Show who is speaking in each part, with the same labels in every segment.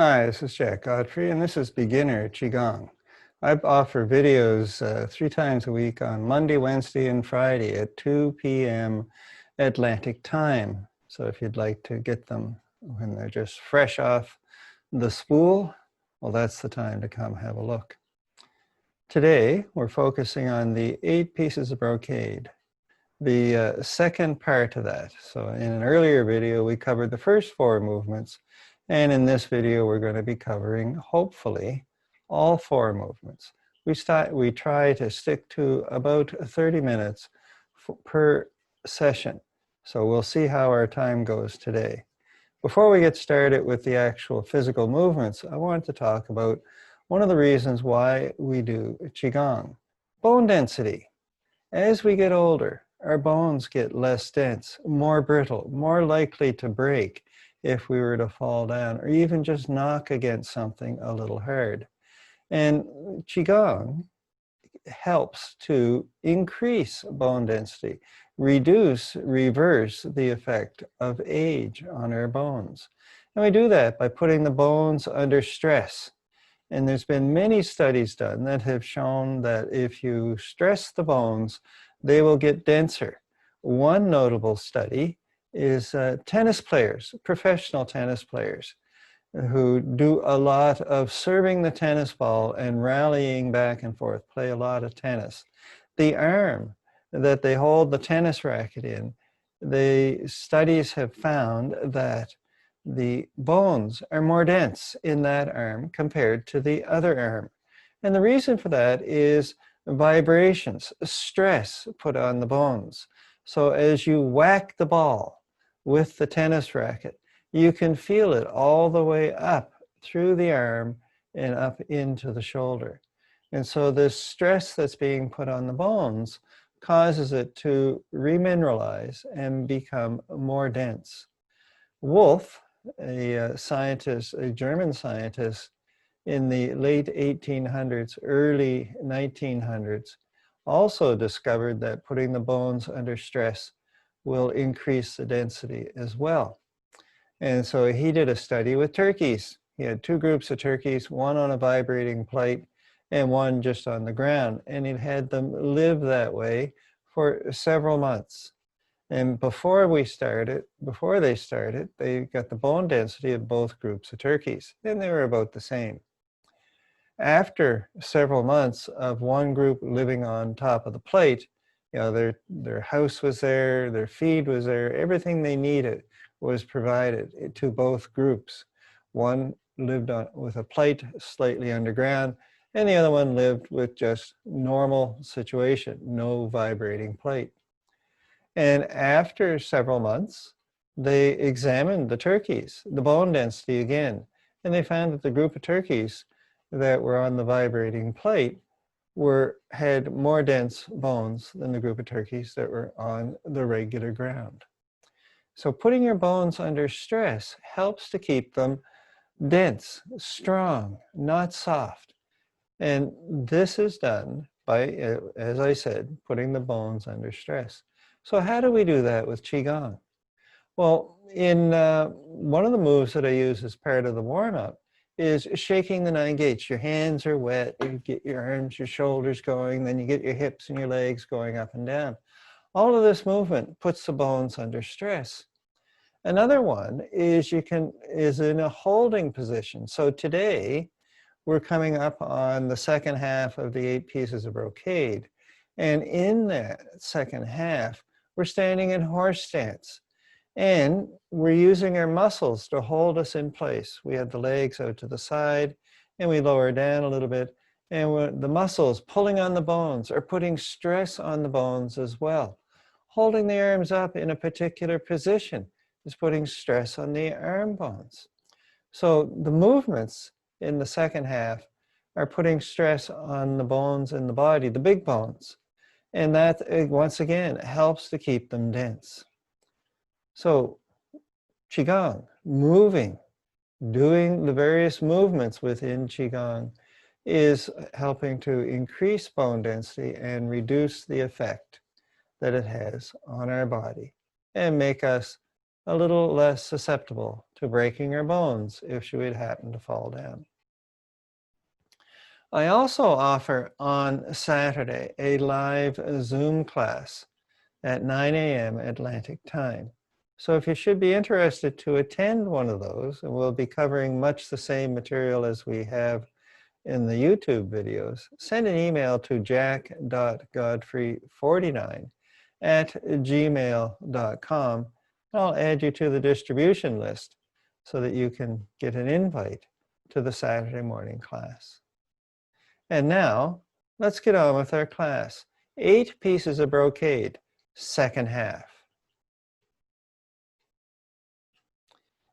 Speaker 1: Hi, this is Jack Godfrey, and this is Beginner Qigong. I offer videos 3 times a week on Monday, Wednesday, and Friday at 2 p.m. Atlantic time. So if you'd like to get them when they're just fresh off the spool, well, that's the time to come have a look. Today, we're focusing on the 8 Pieces of Brocade, the second part of that. So in an earlier video, we covered the first 4 movements. And in this video, we're going to be covering, hopefully, all 4 movements. We try to stick to about 30 minutes per session. So we'll see how our time goes today. Before we get started with the actual physical movements, I want to talk about one of the reasons why we do Qigong. Bone density. As we get older, our bones get less dense, more brittle, more likely to break if we were to fall down or even just knock against something a little hard. And Qigong helps to increase bone density, reverse the effect of age on our bones. And we do that by putting the bones under stress. And there's been many studies done that have shown that if you stress the bones, they will get denser. One notable study is tennis players, professional tennis players, who do a lot of serving the tennis ball and rallying back and forth, play a lot of tennis. The arm that they hold the tennis racket in, the studies have found that the bones are more dense in that arm compared to the other arm. And the reason for that is vibrations, stress put on the bones. So as you whack the ball with the tennis racket, you can feel it all the way up through the arm and up into the shoulder. And so this stress that's being put on the bones causes it to remineralize and become more dense. Wolff, a scientist, a German scientist in the late 1800s, early 1900s, also discovered that putting the bones under stress will increase the density as well. And so he did a study with turkeys. He had 2 groups of turkeys, one on a vibrating plate and one just on the ground. And he had them live that way for several months. And before they started, they got the bone density of both groups of turkeys, and they were about the same. After several months of one group living on top of the plate, their house was there, their feed was there, everything they needed was provided to both groups. One lived with a plate slightly underground, and the other one lived with just normal situation, no vibrating plate. And after several months, they examined the turkeys, the bone density again, and they found that the group of turkeys that were on the vibrating plate had more dense bones than the group of turkeys that were on the regular ground. So putting your bones under stress helps to keep them dense, strong, not soft. And this is done by, as I said, putting the bones under stress. So how do we do that with Qigong? Well, in one of the moves that I use as part of the warm-up is shaking the 9 gates. Your hands are wet, you get your arms, your shoulders going, then you get your hips and your legs going up and down. All of this movement puts the bones under stress. Another one is is in a holding position. So today, we're coming up on the second half of the 8 Pieces of Brocade. And in that second half, we're standing in horse stance. And we're using our muscles to hold us in place. We have the legs out to the side, and we lower down a little bit. And the muscles pulling on the bones are putting stress on the bones as well. Holding the arms up in a particular position is putting stress on the arm bones. So the movements in the second half are putting stress on the bones in the body, the big bones. And that, once again, helps to keep them dense. So Qigong, moving, doing the various movements within Qigong is helping to increase bone density and reduce the effect that it has on our body and make us a little less susceptible to breaking her bones if she would happen to fall down. I also offer on Saturday a live Zoom class at 9 a.m. Atlantic time. So if you should be interested to attend one of those, and we'll be covering much the same material as we have in the YouTube videos, send an email to jack.godfrey49@gmail.com. I'll add you to the distribution list so that you can get an invite to the Saturday morning class. And now, let's get on with our class. 8 Pieces of Brocade, second half.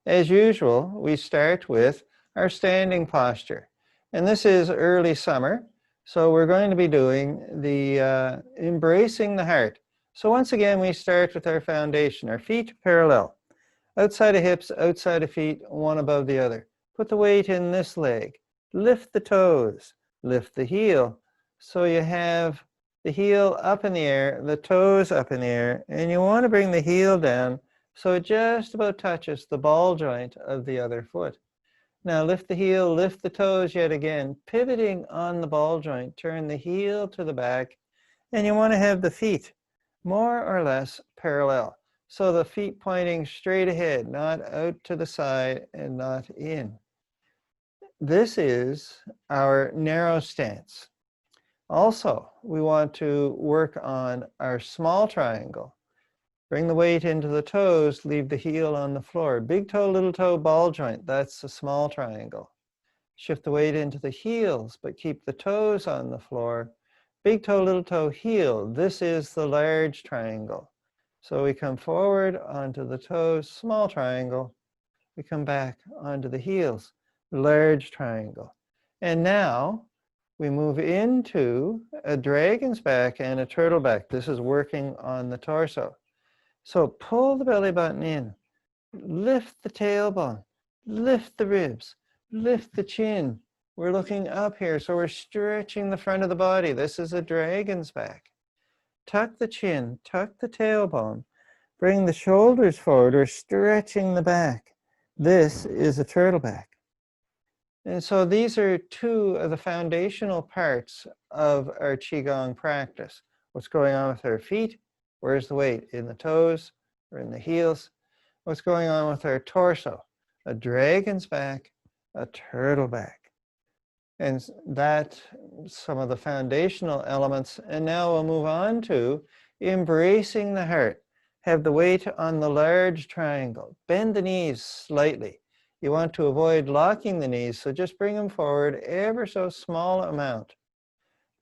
Speaker 1: As usual, we start with our standing posture. And this is early summer, so we're going to be doing the embracing the heart. So once again, we start with our foundation, our feet parallel. Outside of hips, outside of feet, one above the other. Put the weight in this leg. Lift the toes. Lift the heel. So you have the heel up in the air, the toes up in the air, and you want to bring the heel down so it just about touches the ball joint of the other foot. Now lift the heel, lift the toes yet again, pivoting on the ball joint. Turn the heel to the back, and you want to have the feet more or less parallel. So the feet pointing straight ahead, not out to the side and not in. This is our narrow stance. Also, we want to work on our small triangle. Bring the weight into the toes, leave the heel on the floor. Big toe, little toe, ball joint, that's a small triangle. Shift the weight into the heels, but keep the toes on the floor. Big toe, little toe, heel, this is the large triangle. So we come forward onto the toes, small triangle. We come back onto the heels, large triangle. And now we move into a dragon's back and a turtle back. This is working on the torso. So pull the belly button in, lift the tailbone, lift the ribs, lift the chin. We're looking up here, so we're stretching the front of the body. This is a dragon's back. Tuck the chin, tuck the tailbone, bring the shoulders forward. We're stretching the back. This is a turtle back. And so these are two of the foundational parts of our Qigong practice. What's going on with our feet? Where's the weight? In the toes or in the heels? What's going on with our torso? A dragon's back, a turtle back. And that's some of the foundational elements. And now we'll move on to embracing the heart. Have the weight on the large triangle. Bend the knees slightly. You want to avoid locking the knees, so just bring them forward ever so small amount.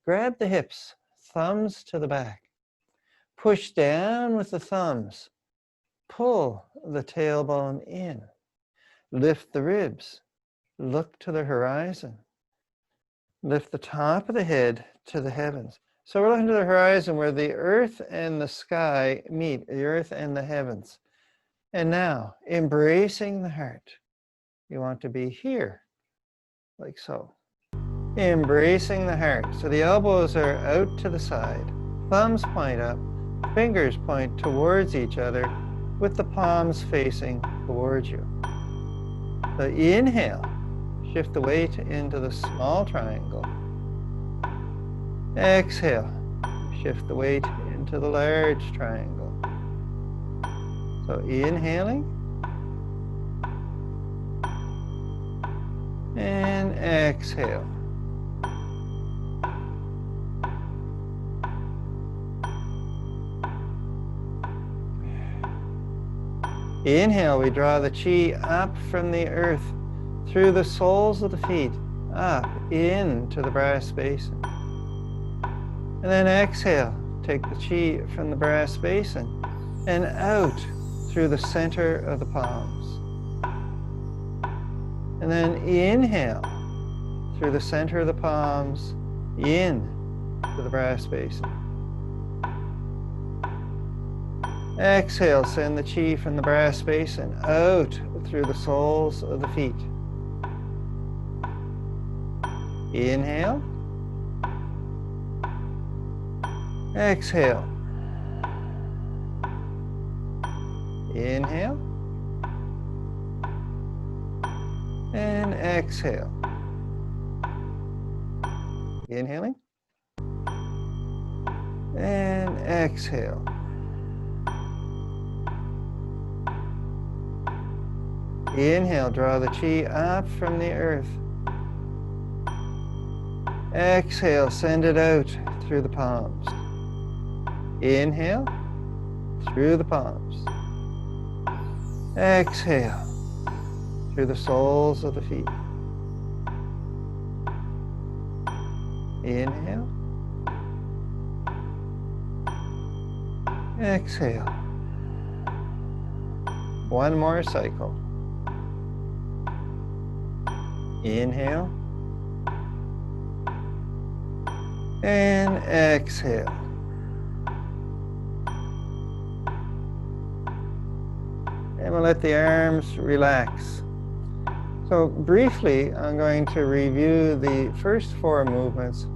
Speaker 1: Grab the hips, thumbs to the back. Push down with the thumbs. Pull the tailbone in. Lift the ribs. Look to the horizon. Lift the top of the head to the heavens. So we're looking to the horizon where the earth and the sky meet, the earth and the heavens. And now, embracing the heart. You want to be here, like so. Embracing the heart. So the elbows are out to the side. Thumbs point up. Fingers point towards each other with the palms facing towards you. So inhale, shift the weight into the small triangle. Exhale, shift the weight into the large triangle. So inhaling and exhale. Inhale, we draw the chi up from the earth, through the soles of the feet, up into the brass basin. And then exhale, take the chi from the brass basin and out through the center of the palms. And then inhale through the center of the palms, in to the brass basin. Exhale, send the chi from the brass basin out through the soles of the feet. Inhale. Exhale. Inhale. and exhale. Inhaling and exhale. Inhale, draw the chi up from the earth. Exhale, send it out through the palms. Inhale, through the palms. Exhale, through the soles of the feet. Inhale. Exhale. One more cycle. Inhale. And exhale. And we'll let the arms relax. So briefly, I'm going to review the first 4 movements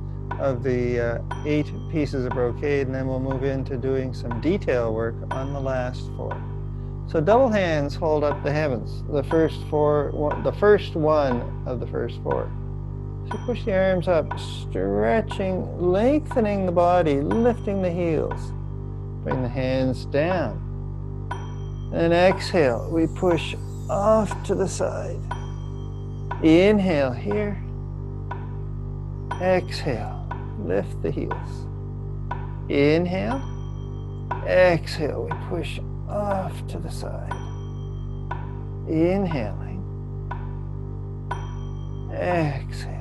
Speaker 1: of the 8 pieces of brocade, and then we'll move into doing some detail work on the last 4. So double hands hold up the heavens, the first one of the first 4. So push the arms up, stretching, lengthening the body, lifting the heels. Bring the hands down. And exhale, we push off to the side. Inhale here. Exhale, lift the heels. Inhale. Exhale, we push off to the side. Inhaling. Exhale.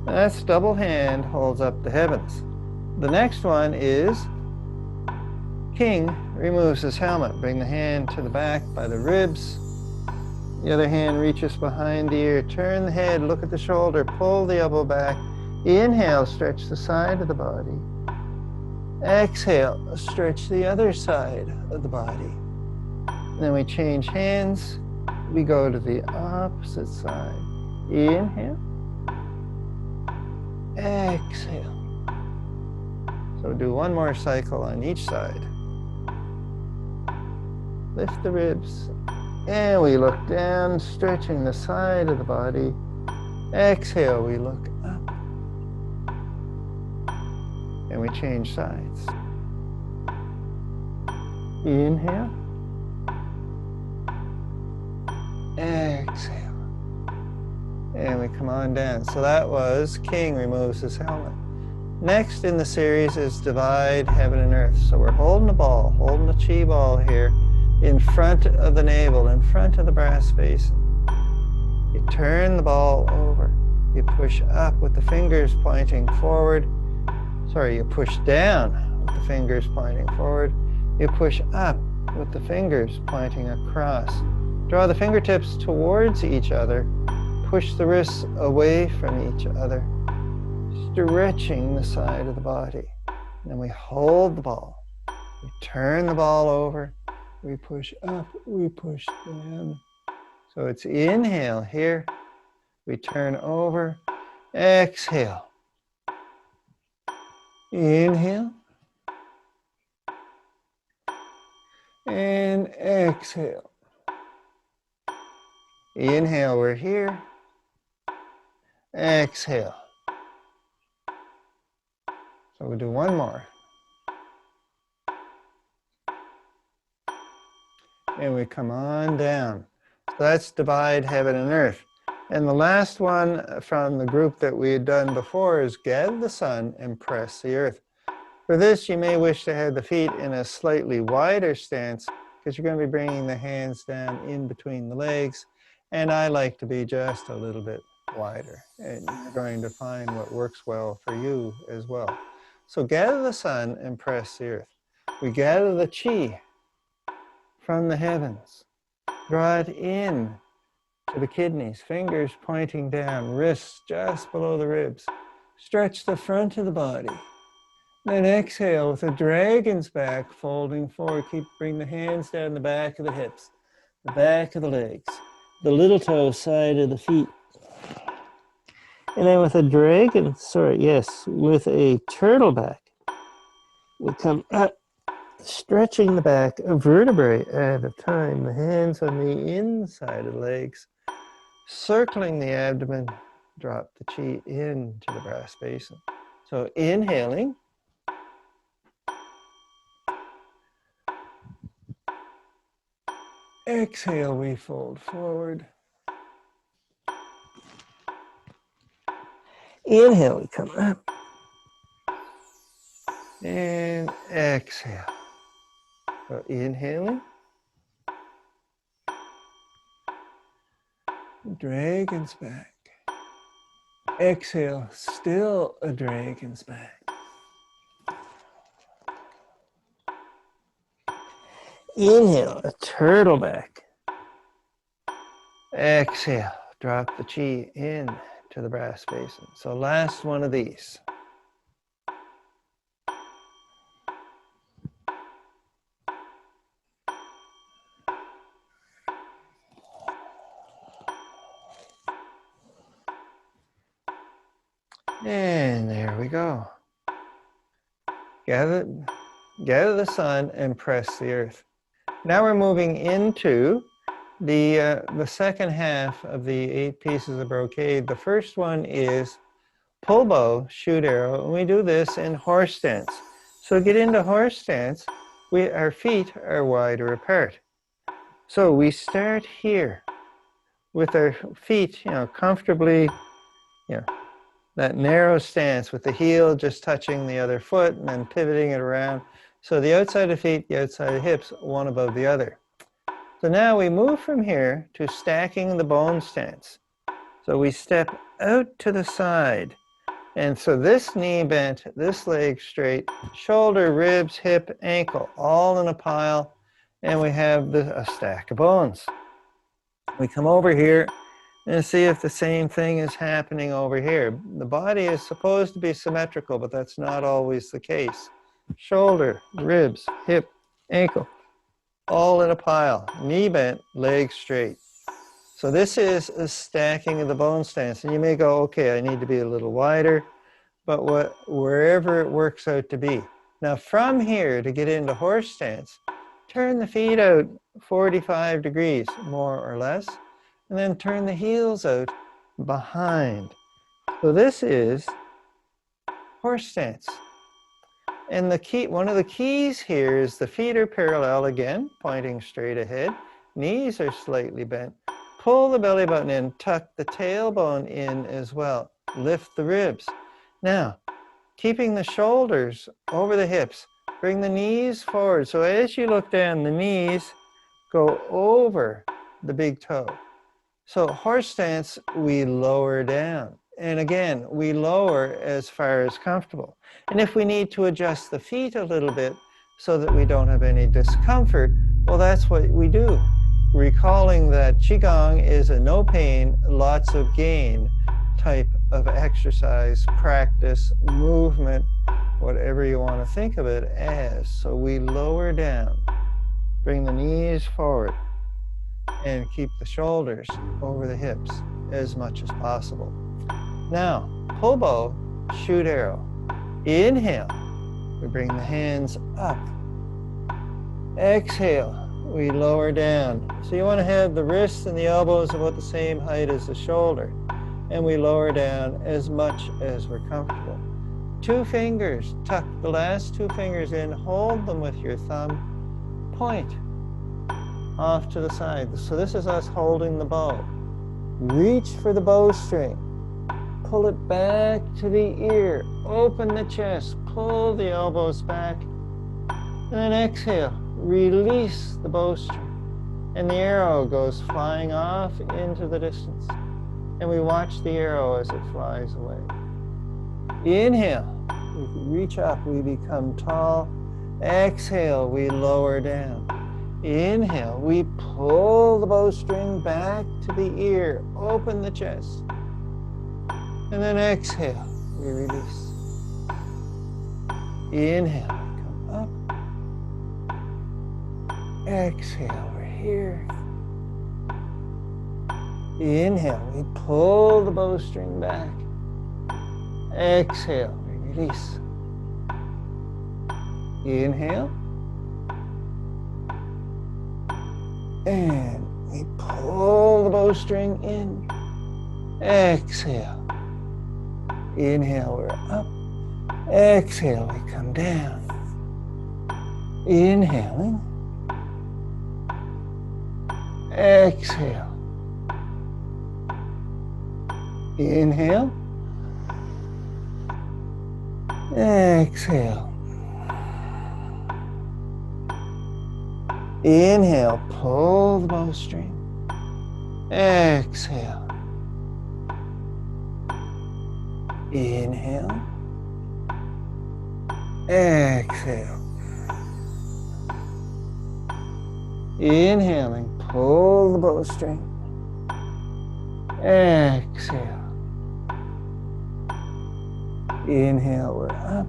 Speaker 1: That's double hand holds up the heavens. The next one is King removes his helmet. Bring the hand to the back by the ribs. The other hand reaches behind the ear. Turn the head, look at the shoulder, pull the elbow back. Inhale, stretch the side of the body. Exhale, stretch the other side of the body. Then we change hands. We go to the opposite side. Inhale. Exhale. So do one more cycle on each side. Lift the ribs. And we look down, stretching the side of the body. Exhale, we look up. And we change sides. Inhale. Exhale. And we come on down. So that was King removes his helmet. Next in the series is divide heaven and earth. So we're holding the ball, holding the chi ball here in front of the navel, in front of the brass basin. You turn the ball over. You push up with the fingers pointing forward. Sorry, you push down with the fingers pointing forward. You push up with the fingers pointing across. Draw the fingertips towards each other. Push the wrists away from each other, stretching the side of the body. Then we hold the ball. We turn the ball over. We push up, we push down. So it's inhale here. We turn over. Exhale. Inhale. And exhale. Inhale, we're here. Exhale. So we'll do one more. And we come on down. So that's divide heaven and earth. And the last one from the group that we had done before is gather the sun and press the earth. For this, you may wish to have the feet in a slightly wider stance because you're going to be bringing the hands down in between the legs. And I like to be just a little bit wider. And you're going to find what works well for you as well. So gather the sun and press the earth. We gather the chi from the heavens. Draw it in to the kidneys, fingers pointing down, wrists just below the ribs. Stretch the front of the body. Then exhale with a dragon's back, folding forward. Bring the hands down the back of the hips, the back of the legs, the little toe side of the feet. And then with a with a turtle back, we'll come up, stretching the back a vertebrae at a time. The hands on the inside of the legs, circling the abdomen, drop the chi into the brass basin. So inhaling. Exhale, we fold forward. Inhale, we come up. And exhale. So inhaling. Dragon's back. Exhale, still a dragon's back. Inhale, a turtle back. Exhale, drop the chi in to the brass basin. So last one of these. And there we go. Gather the sun and press the earth. Now we're moving into the second half of the 8 pieces of brocade. The first one is pull bow, shoot arrow, and we do this in horse stance. So get into horse stance, our feet are wider apart. So we start here with our feet, comfortably, that narrow stance with the heel just touching the other foot and then pivoting it around. So the outside of feet, the outside of hips, one above the other. So now we move from here to stacking the bone stance. So we step out to the side. And so this knee bent, this leg straight, shoulder, ribs, hip, ankle, all in a pile. And we have a stack of bones. We come over here and see if the same thing is happening over here. The body is supposed to be symmetrical, but that's not always the case. Shoulder, ribs, hip, ankle, all in a pile. Knee bent, leg straight. So this is a stacking of the bone stance. And you may go, okay, I need to be a little wider, but wherever it works out to be. Now from here, to get into horse stance, turn the feet out 45 degrees, more or less, and then turn the heels out behind. So this is horse stance. And one of the keys here is the feet are parallel again, pointing straight ahead. Knees are slightly bent. Pull the belly button in, tuck the tailbone in as well. Lift the ribs. Now, keeping the shoulders over the hips, bring the knees forward. So as you look down, the knees go over the big toe. So horse stance, we lower down. And again, we lower as far as comfortable. And if we need to adjust the feet a little bit so that we don't have any discomfort, well, that's what we do. Recalling that Qigong is a no pain, lots of gain type of exercise, practice, movement, whatever you want to think of it as. So we lower down, bring the knees forward, and keep the shoulders over the hips as much as possible. Now, pull bow, shoot arrow. Inhale, we bring the hands up. Exhale, we lower down. So you want to have the wrists and the elbows about the same height as the shoulder. And we lower down as much as we're comfortable. 2 fingers, tuck the last 2 fingers in, hold them with your thumb, point off to the side. So this is us holding the bow. Reach for the bowstring. Pull it back to the ear. Open the chest. Pull the elbows back. And then exhale. Release the bowstring. And the arrow goes flying off into the distance. And we watch the arrow as it flies away. Inhale. We reach up. We become tall. Exhale. We lower down. Inhale, we pull the bowstring back to the ear, open the chest. And then exhale, we release. Inhale, we come up. Exhale, we're here. Inhale, we pull the bowstring back. Exhale, we release. Inhale. And we pull the bowstring in. Exhale. Inhale, we're up. Exhale, we come down. Inhaling. Exhale. Inhale. Exhale. Inhale, pull the bowstring. Exhale. Inhale. Exhale. Inhaling, pull the bowstring. Exhale. Inhale, we're up.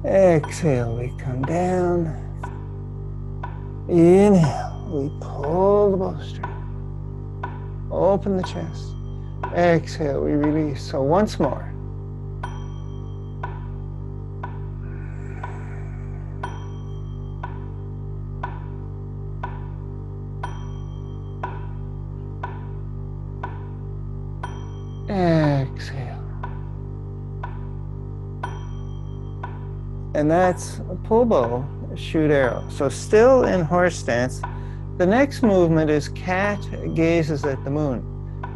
Speaker 1: Exhale, we come down. Inhale, we pull the bowstring. Open the chest. Exhale, we release. So once more. Exhale. And that's a pull bow, shoot arrow. So still in horse stance. The next movement is cat gazes at the moon.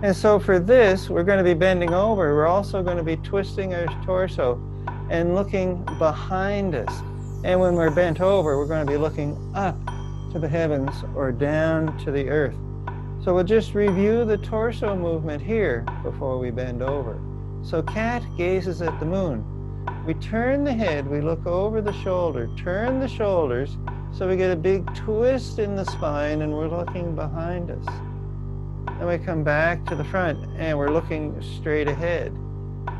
Speaker 1: And so for this, we're going to be bending over. We're also going to be twisting our torso and looking behind us. And when we're bent over, we're going to be looking up to the heavens or down to the earth. So we'll just review the torso movement here before we bend over. So cat gazes at the moon. We turn the head, we look over the shoulder, turn the shoulders, so we get a big twist in the spine and we're looking behind us. Then we come back to the front and we're looking straight ahead.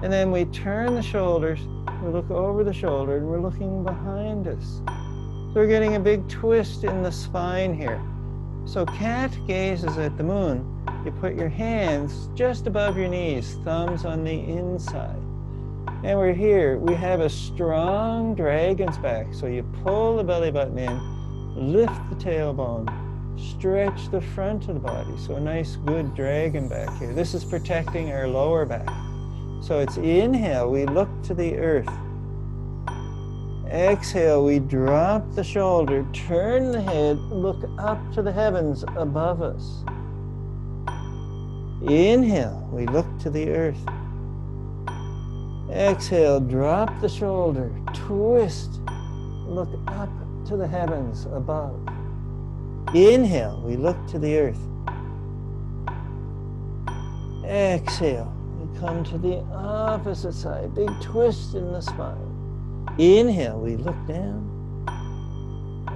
Speaker 1: And then we turn the shoulders, we look over the shoulder and we're looking behind us. So we're getting a big twist in the spine here. So cat gazes at the moon. You put your hands just above your knees, thumbs on the inside. And we're here. We have a strong dragon's back. So you pull the belly button in, lift the tailbone, stretch the front of the body. So a nice good dragon back here. This is protecting our lower back. So it's inhale, we look to the earth. Exhale, we drop the shoulder, turn the head, look up to the heavens above us. Inhale, we look to the earth. Exhale, drop the shoulder, twist, look up to the heavens above. Inhale, we look to the earth. Exhale, we come to the opposite side, big twist in the spine. Inhale, we look down.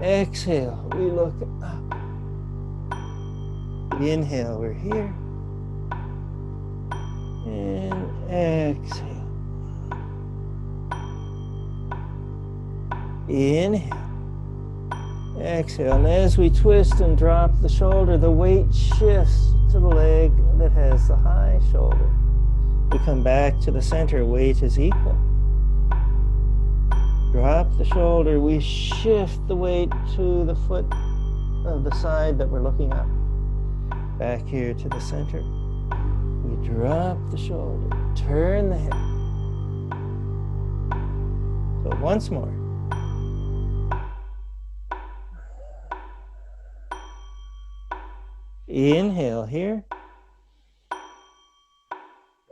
Speaker 1: Exhale, we look up. Inhale, we're here. And exhale. Inhale. Exhale. And as we twist and drop the shoulder, the weight shifts to the leg that has the high shoulder. We come back to the center, weight is equal. Drop the shoulder, we shift the weight to the foot of the side that we're looking up. Back here to the center. We drop the shoulder, turn the head. So once more. Inhale here.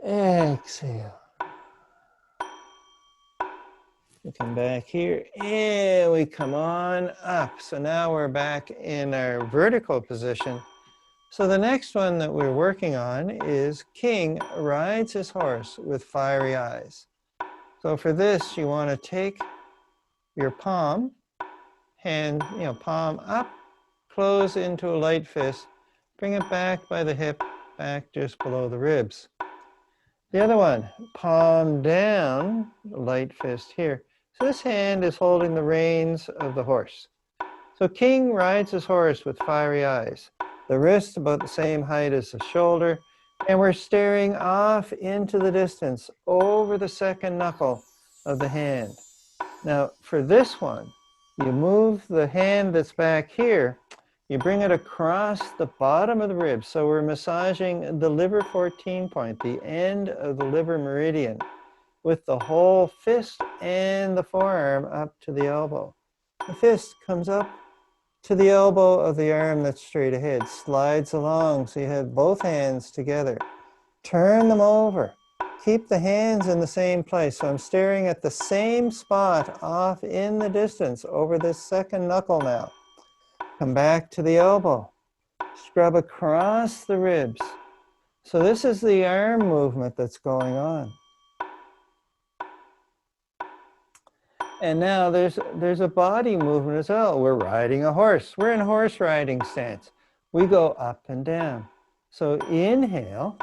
Speaker 1: Exhale. We come back here and we come on up. So now we're back in our vertical position. So the next one that we're working on is King rides his horse with fiery eyes. So for this, you want to take your palm, hand, palm up, close into a light fist, bring it back by the hip, back just below the ribs. The other one, palm down, light fist here. So this hand is holding the reins of the horse. So King rides his horse with fiery eyes, the wrist about the same height as the shoulder, and we're staring off into the distance over the second knuckle of the hand. Now, for this one, you move the hand that's back here, you bring it across the bottom of the ribs. So we're massaging the liver 14 point, the end of the liver meridian, with the whole fist and the forearm up to the elbow. The fist comes up to the elbow of the arm that's straight ahead, slides along so you have both hands together. Turn them over. Keep the hands in the same place. So I'm staring at the same spot off in the distance over this second knuckle now. Come back to the elbow. Scrub across the ribs. So this is the arm movement that's going on. And now there's a body movement as well. We're riding a horse. We're in horse riding stance. We go up and down. So inhale,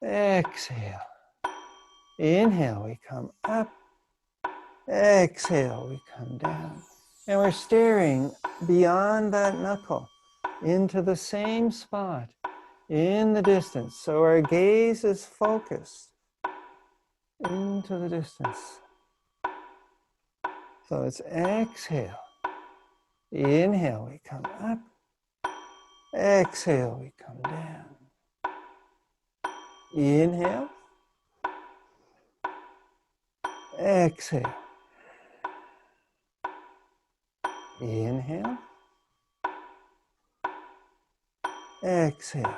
Speaker 1: exhale. Inhale, we come up. Exhale, we come down. And we're staring beyond that knuckle into the same spot in the distance. So our gaze is focused into the distance. So it's exhale. Inhale, we come up. Exhale, we come down. Inhale. Exhale. Inhale. Exhale.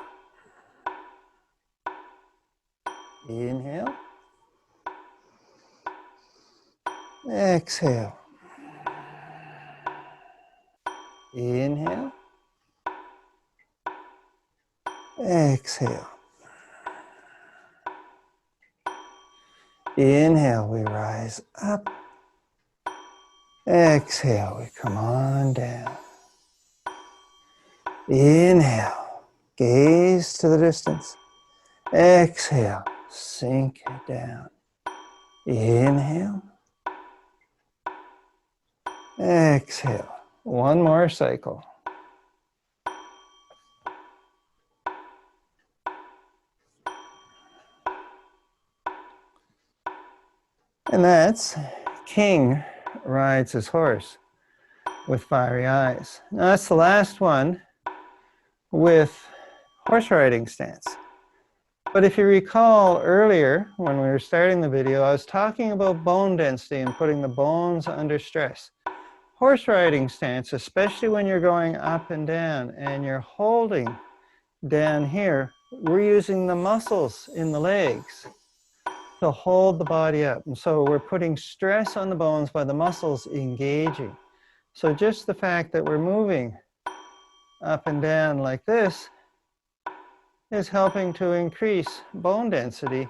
Speaker 1: Inhale. Exhale. Inhale. Exhale. Inhale, we rise up. Exhale, we come on down. Inhale, gaze to the distance. Exhale, sink it down. Inhale. Exhale. One more cycle. And that's King rides his horse with fiery eyes. Now that's the last one with horse riding stance. But if you recall earlier when we were starting the video, I was talking about bone density and putting the bones under stress. Horse riding stance, especially when you're going up and down and you're holding down here, we're using the muscles in the legs to hold the body up. And so we're putting stress on the bones by the muscles engaging. So just the fact that we're moving up and down like this is helping to increase bone density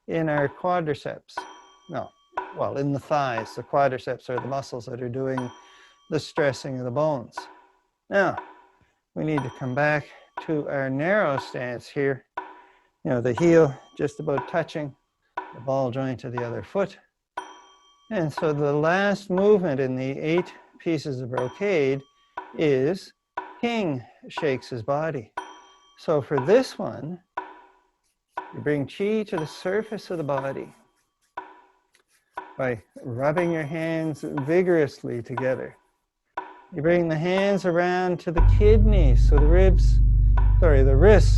Speaker 1: in our quadriceps. No, well, in the thighs. The quadriceps are the muscles that are doing the stressing of the bones. Now, we need to come back to our narrow stance here. You know, the heel just about touching the ball joint of the other foot. And so the last movement in the 8 pieces of brocade is King shakes his body. So for this one, you bring chi to the surface of the body by rubbing your hands vigorously together. You bring the hands around to the kidneys, so the wrists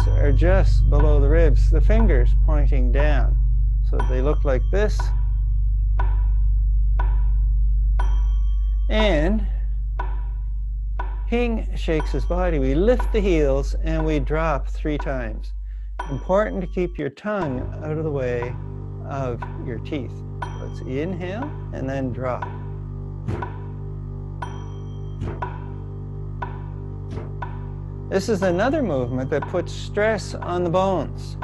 Speaker 1: are just below the ribs, the fingers pointing down. So they look like this. And King shakes his body. We lift the heels and we drop 3 times. Important to keep your tongue out of the way of your teeth. So let's inhale and then drop. This is another movement that puts stress on the bones.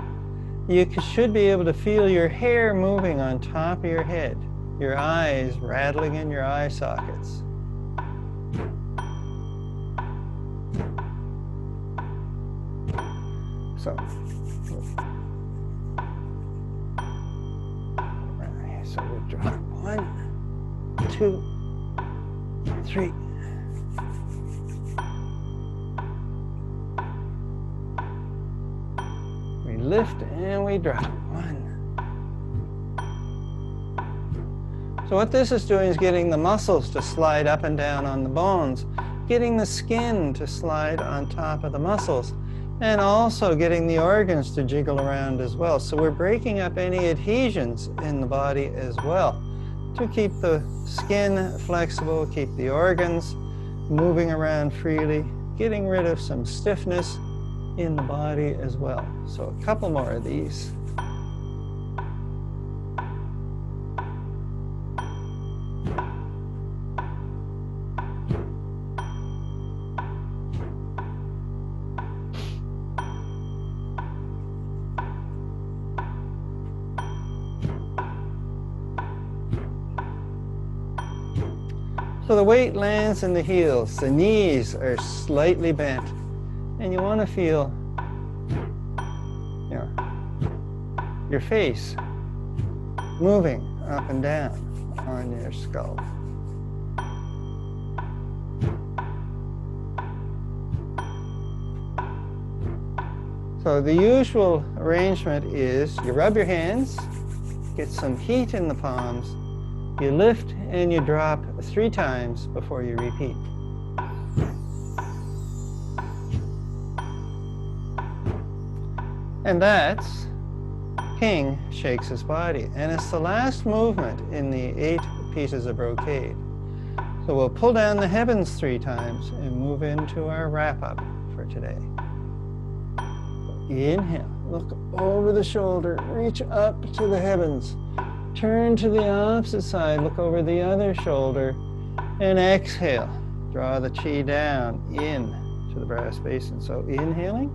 Speaker 1: You should be able to feel your hair moving on top of your head, your eyes rattling in your eye sockets. So we drop 1. 2, 3. We lift and we drop. 1. So what this is doing is getting the muscles to slide up and down on the bones, getting the skin to slide on top of the muscles, and also getting the organs to jiggle around as well. So we're breaking up any adhesions in the body as well to keep the skin flexible, keep the organs moving around freely, getting rid of some stiffness in the body as well. So a couple more of these. So the weight lands in the heels, the knees are slightly bent, and you want to feel your face moving up and down on your skull. So the usual arrangement is you rub your hands, get some heat in the palms, you lift and you drop 3 times before you repeat. And that's King shakes his body. And it's the last movement in the 8 Pieces of Brocade. So we'll pull down the heavens 3 times and move into our wrap-up for today. Inhale, look over the shoulder, reach up to the heavens. Turn to the opposite side, look over the other shoulder, and exhale. Draw the chi down in to the brass basin. So inhaling.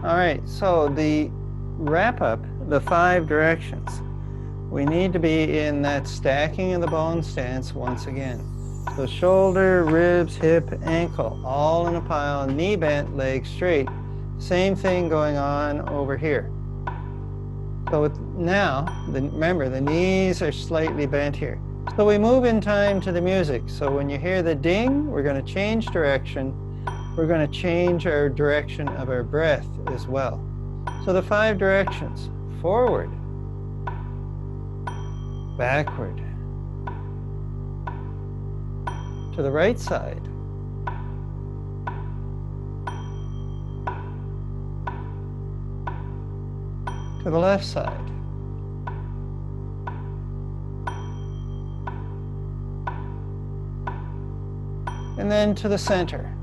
Speaker 1: All right, so the wrap up, the 5 directions. We need to be in that stacking of the bone stance once again. So shoulder, ribs, hip, ankle, all in a pile, knee bent, leg straight. Same thing going on over here. So now, remember, the knees are slightly bent here. So we move in time to the music. So when you hear the ding, we're going to change direction. We're going to change our direction of our breath as well. So the 5 directions: forward, backward, to the right side, to the left side, and then to the center.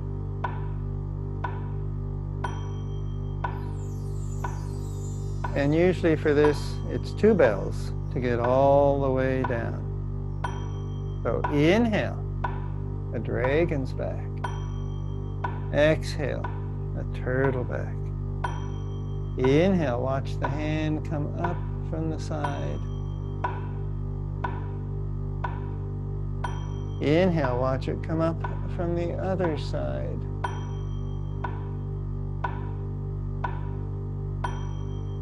Speaker 1: And usually for this, it's 2 bells to get all the way down. So inhale, a dragon's back. Exhale, a turtle back. Inhale, watch the hand come up from the side. Inhale, watch it come up from the other side.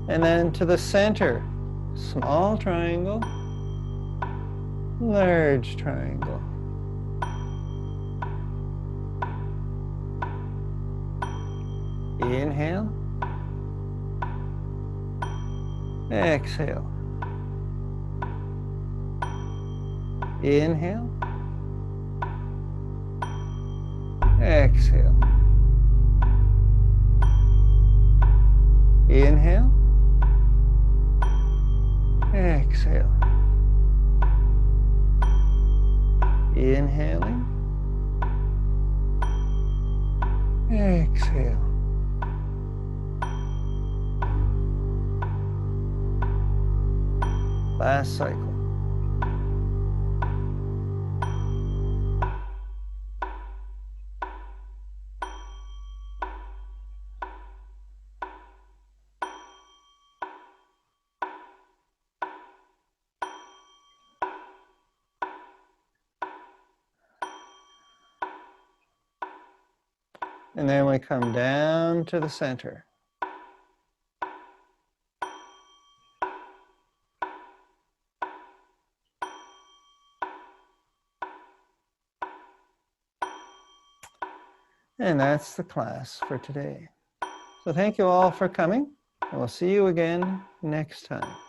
Speaker 1: And then to the center, small triangle, large triangle. Inhale, exhale. Inhale, exhale. Inhale, exhale. Inhaling, exhale. Last cycle. And then we come down to the center. And that's the class for today. So thank you all for coming, and we'll see you again next time.